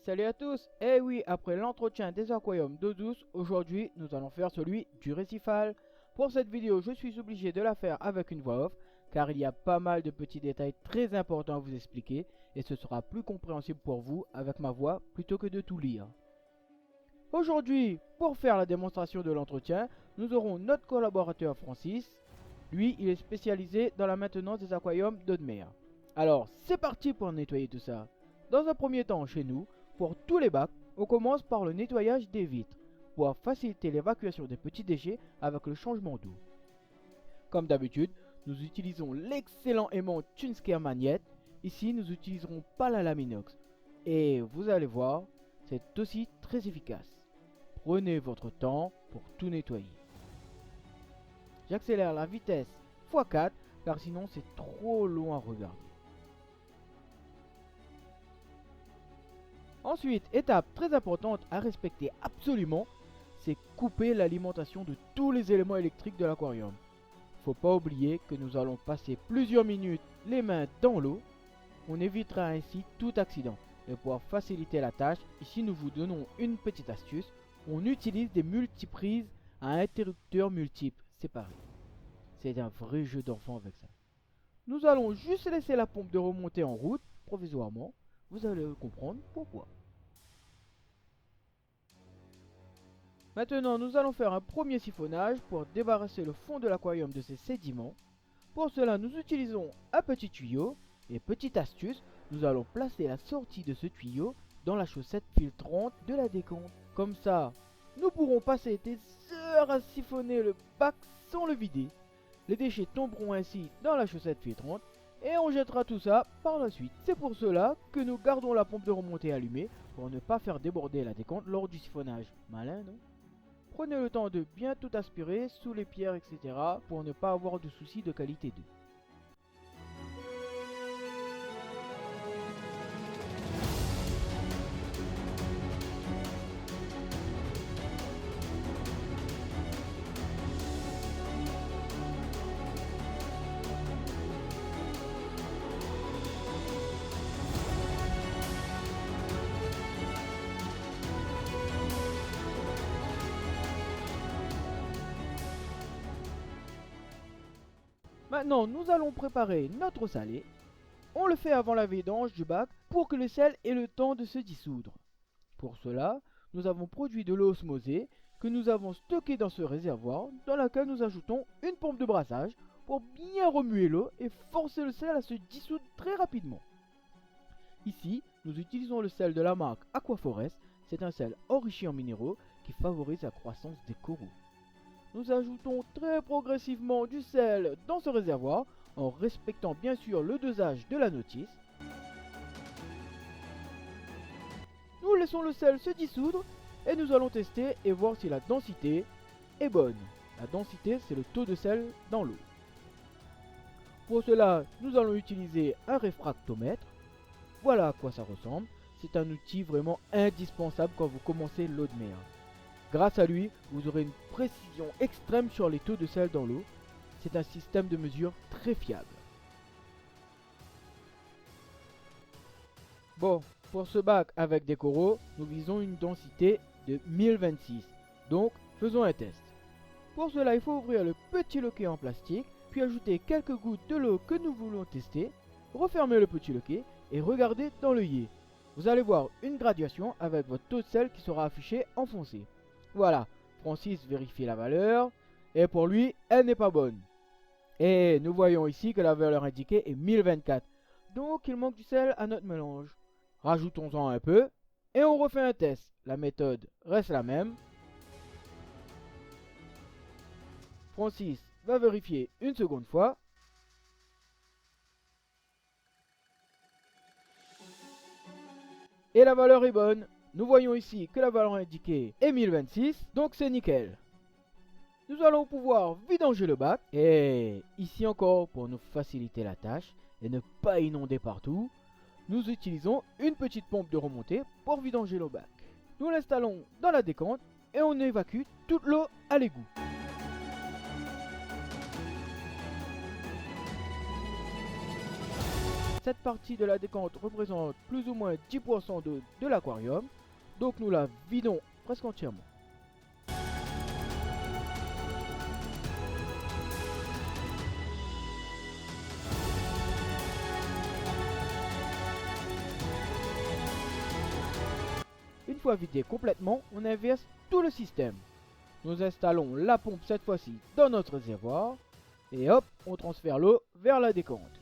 salut à tous. Eh oui, après l'entretien des aquariums d'eau douce, aujourd'hui nous allons faire celui du récifal. Pour cette vidéo, je suis obligé de la faire avec une voix off, car il y a pas mal de petits détails très importants à vous expliquer, et ce sera plus compréhensible pour vous avec ma voix plutôt que de tout lire. Aujourd'hui, pour faire la démonstration de l'entretien, nous aurons notre collaborateur Francis. Lui, il est spécialisé dans la maintenance des aquariums d'eau de mer. Alors, c'est parti pour nettoyer tout ça. Dans un premier temps, chez nous, pour tous les bacs, on commence par le nettoyage des vitres, pour faciliter l'évacuation des petits déchets avec le changement d'eau. Comme d'habitude, nous utilisons l'excellent aimant Tunsker Magnet. Ici, nous n'utiliserons pas la lame inox. Et vous allez voir, c'est aussi très efficace. Prenez votre temps pour tout nettoyer. J'accélère la vitesse x4, car sinon c'est trop long à regarder. Ensuite, étape très importante à respecter absolument, c'est couper l'alimentation de tous les éléments électriques de l'aquarium. Faut pas oublier que nous allons passer plusieurs minutes les mains dans l'eau. On évitera ainsi tout accident. Et pour faciliter la tâche, ici nous vous donnons une petite astuce. On utilise des multiprises à interrupteurs multiples séparés. C'est un vrai jeu d'enfant avec ça. Nous allons juste laisser la pompe de remontée en route, provisoirement. Vous allez comprendre pourquoi. Maintenant, nous allons faire un premier siphonnage pour débarrasser le fond de l'aquarium de ses sédiments. Pour cela, nous utilisons un petit tuyau. Et petite astuce, nous allons placer la sortie de ce tuyau dans la chaussette filtrante de la décompte. Comme ça, nous pourrons passer des heures à siphonner le bac sans le vider. Les déchets tomberont ainsi dans la chaussette filtrante et on jettera tout ça par la suite. C'est pour cela que nous gardons la pompe de remontée allumée pour ne pas faire déborder la décompte lors du siphonnage. Malin, non? Prenez le temps de bien tout aspirer sous les pierres, etc. pour ne pas avoir de soucis de qualité d'eau. Maintenant, nous allons préparer notre salé. On le fait avant la vidange du bac pour que le sel ait le temps de se dissoudre. Pour cela, nous avons produit de l'eau osmosée que nous avons stockée dans ce réservoir dans lequel nous ajoutons une pompe de brassage pour bien remuer l'eau et forcer le sel à se dissoudre très rapidement. Ici, nous utilisons le sel de la marque Aquaforest. C'est un sel enrichi en minéraux qui favorise la croissance des coraux. Nous ajoutons très progressivement du sel dans ce réservoir en respectant bien sûr le dosage de la notice. Nous laissons le sel se dissoudre et nous allons tester et voir si la densité est bonne. La densité, c'est le taux de sel dans l'eau. Pour cela, nous allons utiliser un réfractomètre. Voilà à quoi ça ressemble. C'est un outil vraiment indispensable quand vous commencez l'eau de mer. Grâce à lui, vous aurez une précision extrême sur les taux de sel dans l'eau. C'est un système de mesure très fiable. Bon, pour ce bac avec des coraux, nous visons une densité de 1026. Donc, faisons un test. Pour cela, il faut ouvrir le petit loquet en plastique, puis ajouter quelques gouttes de l'eau que nous voulons tester, refermer le petit loquet et regarder dans l'œillet. Vous allez voir une graduation avec votre taux de sel qui sera affiché en foncé. Voilà, Francis vérifie la valeur, et pour lui, elle n'est pas bonne. Et nous voyons ici que la valeur indiquée est 1024, donc il manque du sel à notre mélange. Rajoutons-en un peu, et on refait un test. La méthode reste la même. Francis va vérifier une seconde fois. Et la valeur est bonne. Nous voyons ici que la valeur indiquée est 1026, donc c'est nickel. Nous allons pouvoir vidanger le bac. Et ici encore, pour nous faciliter la tâche et ne pas inonder partout, nous utilisons une petite pompe de remontée pour vidanger le bac. Nous l'installons dans la décompte et on évacue toute l'eau à l'égout. Cette partie de la décompte représente plus ou moins 10% d'eau de l'aquarium, donc nous la vidons presque entièrement. Une fois vidé complètement, on inverse tout le système. Nous installons la pompe cette fois-ci dans notre réservoir et hop, on transfère l'eau vers la décompte.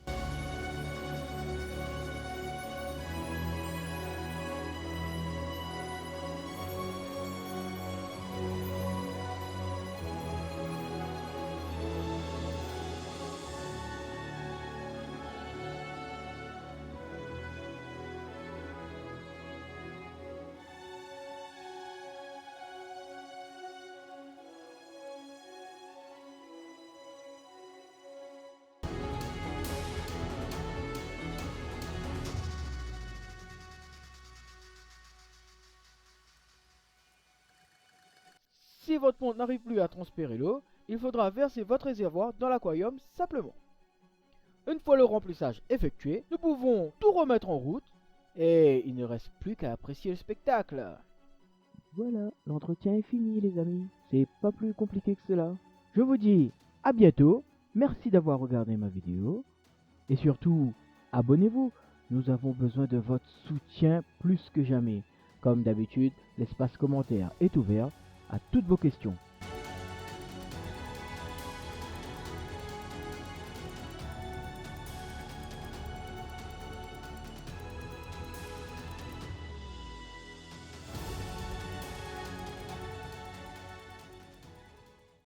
Si votre pompe n'arrive plus à transpirer l'eau, il faudra verser votre réservoir dans l'aquarium simplement. Une fois le remplissage effectué, nous pouvons tout remettre en route et il ne reste plus qu'à apprécier le spectacle. Voilà, l'entretien est fini les amis, c'est pas plus compliqué que cela. Je vous dis à bientôt, merci d'avoir regardé ma vidéo et surtout abonnez-vous, nous avons besoin de votre soutien plus que jamais. Comme d'habitude, l'espace commentaire est ouvert à toutes vos questions.